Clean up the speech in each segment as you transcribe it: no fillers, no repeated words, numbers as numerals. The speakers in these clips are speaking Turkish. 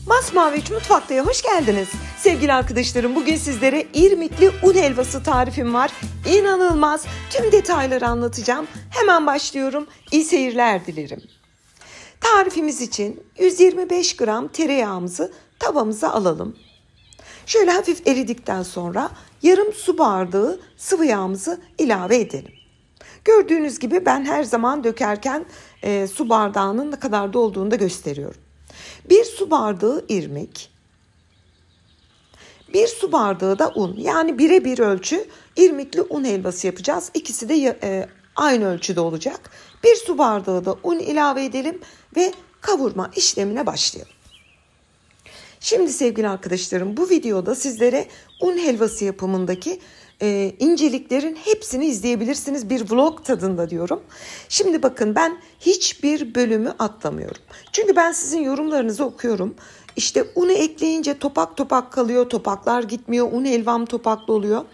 Masmavi 3 Mutfakta'ya hoş geldiniz. Sevgili arkadaşlarım, bugün sizlere irmikli un helvası tarifim var. İnanılmaz, tüm detayları anlatacağım. Hemen başlıyorum. İyi seyirler dilerim. Tarifimiz için 125 gram tereyağımızı tavamıza alalım. Şöyle hafif eridikten sonra yarım su bardağı sıvı yağımızı ilave edelim. Gördüğünüz gibi ben her zaman dökerken su bardağının ne kadar dolduğunu da gösteriyorum. 1 su bardağı irmik, 1 su bardağı da un. Yani 1'e 1 ölçü irmikli un helvası yapacağız. İkisi de aynı ölçüde olacak. 1 su bardağı da un ilave edelim ve kavurma işlemine başlayalım. Şimdi sevgili arkadaşlarım, bu videoda sizlere un helvası yapımındaki inceliklerin hepsini izleyebilirsiniz. Bir vlog tadında diyorum. Şimdi bakın, ben hiçbir bölümü atlamıyorum. Çünkü ben sizin yorumlarınızı okuyorum. İşte unu ekleyince topak topak kalıyor, topaklar gitmiyor, un helvam topaklı oluyor.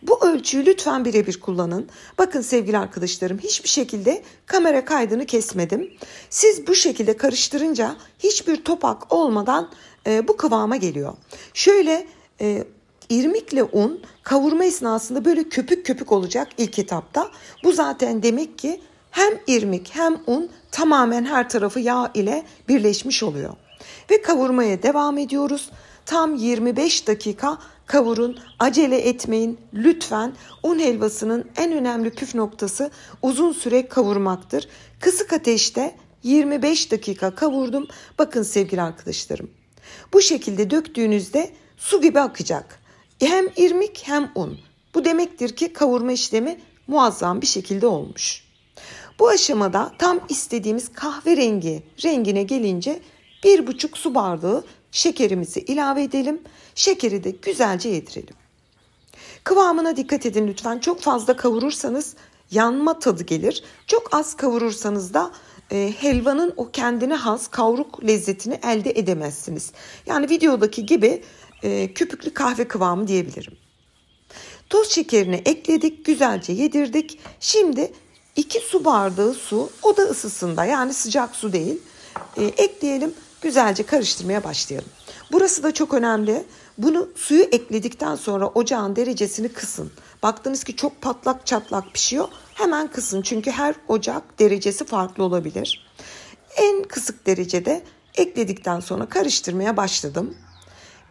Bu ölçüyü lütfen birebir kullanın. Bakın sevgili arkadaşlarım, hiçbir şekilde kamera kaydını kesmedim. Siz bu şekilde karıştırınca hiçbir topak olmadan bu kıvama geliyor. Şöyle irmikle un kavurma esnasında böyle köpük köpük olacak ilk etapta. Bu zaten demek ki hem irmik hem un tamamen her tarafı yağ ile birleşmiş oluyor. Ve kavurmaya devam ediyoruz. Tam 25 dakika kavurun, acele etmeyin lütfen. Un helvasının en önemli püf noktası uzun süre kavurmaktır. Kısık ateşte 25 dakika kavurdum. Bakın sevgili arkadaşlarım, bu şekilde döktüğünüzde su gibi akacak. Hem irmik hem un. Bu demektir ki kavurma işlemi muazzam bir şekilde olmuş. Bu aşamada tam istediğimiz kahverengi rengine gelince 1,5 su bardağı şekerimizi ilave edelim. Şekeri de güzelce yedirelim. Kıvamına dikkat edin lütfen. Çok fazla kavurursanız yanma tadı gelir. Çok az kavurursanız da helvanın o kendine has kavruk lezzetini elde edemezsiniz. Yani videodaki gibi köpüklü kahve kıvamı diyebilirim. Toz şekerini ekledik, güzelce yedirdik. Şimdi 2 su bardağı su, oda ısısında, yani sıcak su değil, ekleyelim. Güzelce karıştırmaya başlayalım. Burası da çok önemli. Bunu suyu ekledikten sonra ocağın derecesini kısın. Baktınız ki çok patlak çatlak pişiyor, hemen kısın. Çünkü her ocak derecesi farklı olabilir. En kısık derecede ekledikten sonra karıştırmaya başladım.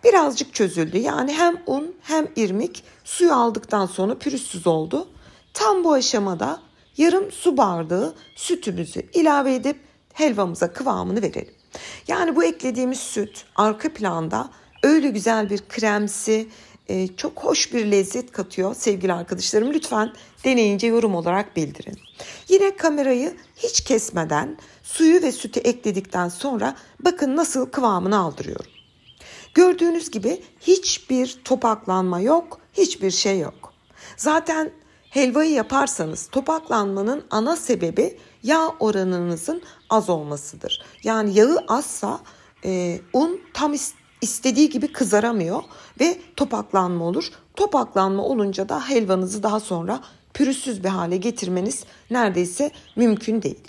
Birazcık çözüldü. Yani hem un hem irmik suyu aldıktan sonra pürüzsüz oldu. Tam bu aşamada yarım su bardağı sütümüzü ilave edip helvamıza kıvamını verelim. Yani bu eklediğimiz süt arka planda öyle güzel bir kremsi, çok hoş bir lezzet katıyor sevgili arkadaşlarım. Lütfen deneyince yorum olarak bildirin. Yine kamerayı hiç kesmeden suyu ve sütü ekledikten sonra bakın nasıl kıvamını aldırıyorum. Gördüğünüz gibi hiçbir topaklanma yok, hiçbir şey yok. Zaten helvayı yaparsanız topaklanmanın ana sebebi yağ oranınızın az olmasıdır. Yani yağı azsa un tam istediği gibi kızaramıyor ve topaklanma olur. Topaklanma olunca da helvanızı daha sonra pürüzsüz bir hale getirmeniz neredeyse mümkün değil.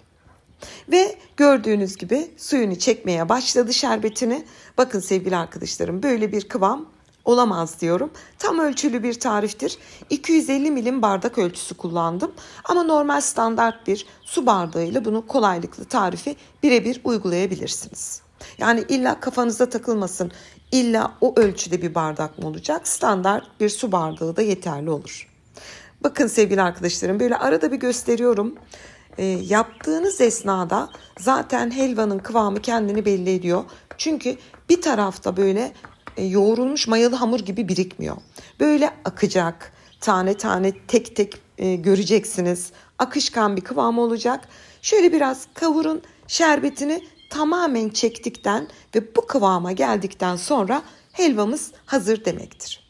Ve gördüğünüz gibi suyunu çekmeye başladı, şerbetini. Bakın sevgili arkadaşlarım, böyle bir kıvam olamaz diyorum. Tam ölçülü bir tariftir. 250 milim bardak ölçüsü kullandım. Ama normal standart bir su bardağıyla bunu kolaylıkla tarifi birebir uygulayabilirsiniz. Yani illa kafanıza takılmasın. İlla o ölçüde bir bardak mı olacak? Standart bir su bardağı da yeterli olur. Bakın sevgili arkadaşlarım, böyle arada bir gösteriyorum. Yaptığınız esnada zaten helvanın kıvamı kendini belli ediyor. Çünkü bir tarafta böyle yoğrulmuş mayalı hamur gibi birikmiyor. Böyle akacak, tane tane tek tek göreceksiniz. Akışkan bir kıvam olacak. Şöyle biraz kavurun, şerbetini tamamen çektikten ve bu kıvama geldikten sonra helvamız hazır demektir.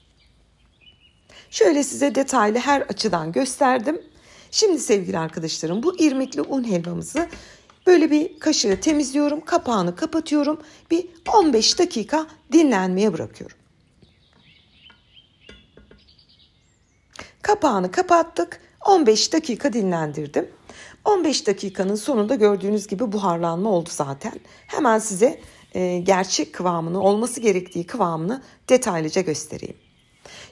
Şöyle size detaylı her açıdan gösterdim. Şimdi sevgili arkadaşlarım, bu irmikli un helvamızı böyle bir kaşığı temizliyorum, kapağını kapatıyorum, bir 15 dakika dinlenmeye bırakıyorum. Kapağını kapattık, 15 dakika dinlendirdim. 15 dakikanın sonunda gördüğünüz gibi buharlanma oldu zaten. Hemen size gerçek kıvamını, olması gerektiği kıvamını detaylıca göstereyim.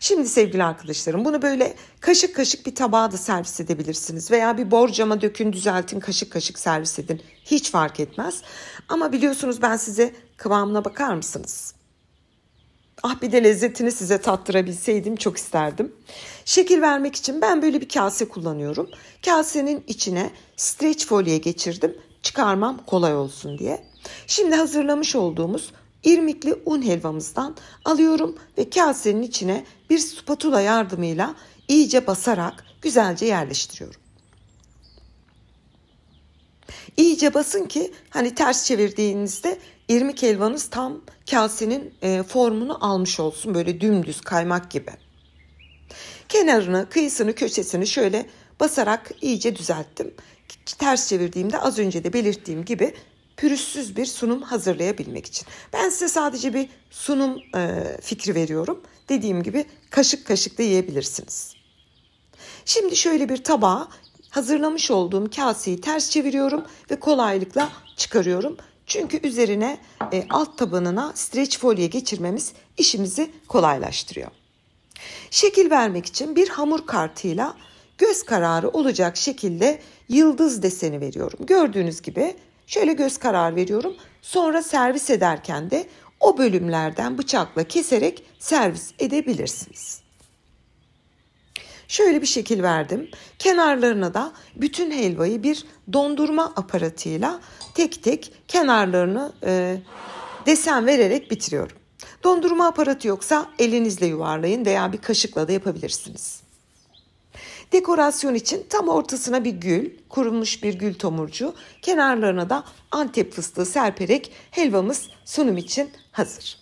Şimdi sevgili arkadaşlarım, bunu böyle kaşık kaşık bir tabağa da servis edebilirsiniz. Veya bir borcama dökün, düzeltin, kaşık kaşık servis edin. Hiç fark etmez. Ama biliyorsunuz ben size kıvamına bakar mısınız? Ah, bir de lezzetini size tattırabilseydim çok isterdim. Şekil vermek için ben böyle bir kase kullanıyorum. Kasenin içine streç folye geçirdim. Çıkarmam kolay olsun diye. Şimdi hazırlamış olduğumuz irmikli un helvamızdan alıyorum ve kasenin içine bir spatula yardımıyla iyice basarak güzelce yerleştiriyorum. İyice basın ki hani ters çevirdiğinizde irmik helvanız tam kasenin formunu almış olsun, böyle dümdüz kaymak gibi. Kenarını, kıyısını, köşesini şöyle basarak iyice düzelttim. Ters çevirdiğimde az önce de belirttiğim gibi pürüzsüz bir sunum hazırlayabilmek için. Ben size sadece bir sunum fikri veriyorum. Dediğim gibi kaşık kaşık da yiyebilirsiniz. Şimdi şöyle bir tabağa hazırlamış olduğum kaseyi ters çeviriyorum ve kolaylıkla çıkarıyorum. Çünkü üzerine alt tabanına streç folye geçirmemiz işimizi kolaylaştırıyor. Şekil vermek için bir hamur kartıyla göz kararı olacak şekilde yıldız deseni veriyorum. Gördüğünüz gibi şöyle göz kararı veriyorum. Sonra servis ederken de o bölümlerden bıçakla keserek servis edebilirsiniz. Şöyle bir şekil verdim. Kenarlarına da bütün helvayı bir dondurma aparatıyla tek tek kenarlarını desen vererek bitiriyorum. Dondurma aparatı yoksa elinizle yuvarlayın veya bir kaşıkla da yapabilirsiniz. Dekorasyon için tam ortasına bir gül, kurumuş bir gül tomurcuğu, kenarlarına da Antep fıstığı serperek helvamız sunum için hazır.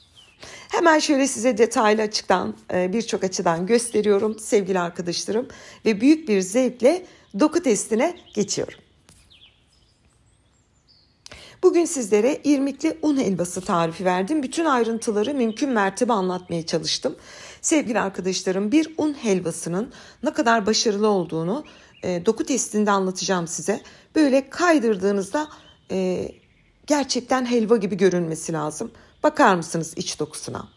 Hemen şöyle size detaylı açıdan birçok açıdan gösteriyorum sevgili arkadaşlarım ve büyük bir zevkle doku testine geçiyorum. Bugün sizlere irmikli un helvası tarifi verdim. Bütün ayrıntıları mümkün mertebe anlatmaya çalıştım. Sevgili arkadaşlarım, bir un helvasının ne kadar başarılı olduğunu doku testinde anlatacağım size. Böyle kaydırdığınızda gerçekten helva gibi görünmesi lazım. Bakar mısınız iç dokusuna?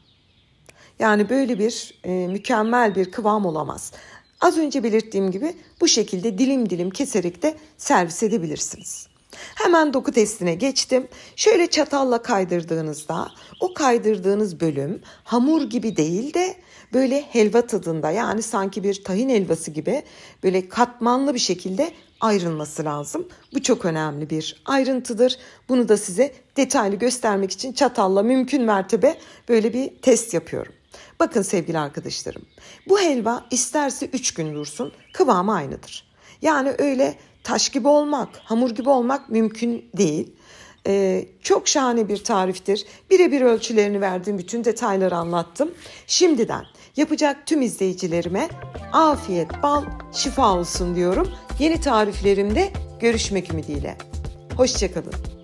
Yani böyle bir mükemmel bir kıvam olamaz. Az önce belirttiğim gibi bu şekilde dilim dilim keserek de servis edebilirsiniz. Hemen doku testine geçtim. Şöyle çatalla kaydırdığınızda o kaydırdığınız bölüm hamur gibi değil de böyle helva tadında, yani sanki bir tahin helvası gibi böyle katmanlı bir şekilde ayrılması lazım. Bu çok önemli bir ayrıntıdır. Bunu da size detaylı göstermek için çatalla mümkün mertebe böyle bir test yapıyorum. Bakın sevgili arkadaşlarım, bu helva isterse 3 gün dursun, kıvamı aynıdır. Yani öyle taş gibi olmak, hamur gibi olmak mümkün değil. Çok şahane bir tariftir. Birebir ölçülerini verdiğim bütün detayları anlattım. Şimdiden yapacak tüm izleyicilerime afiyet, bal, şifa olsun diyorum. Yeni tariflerimde görüşmek ümidiyle. Hoşça kalın.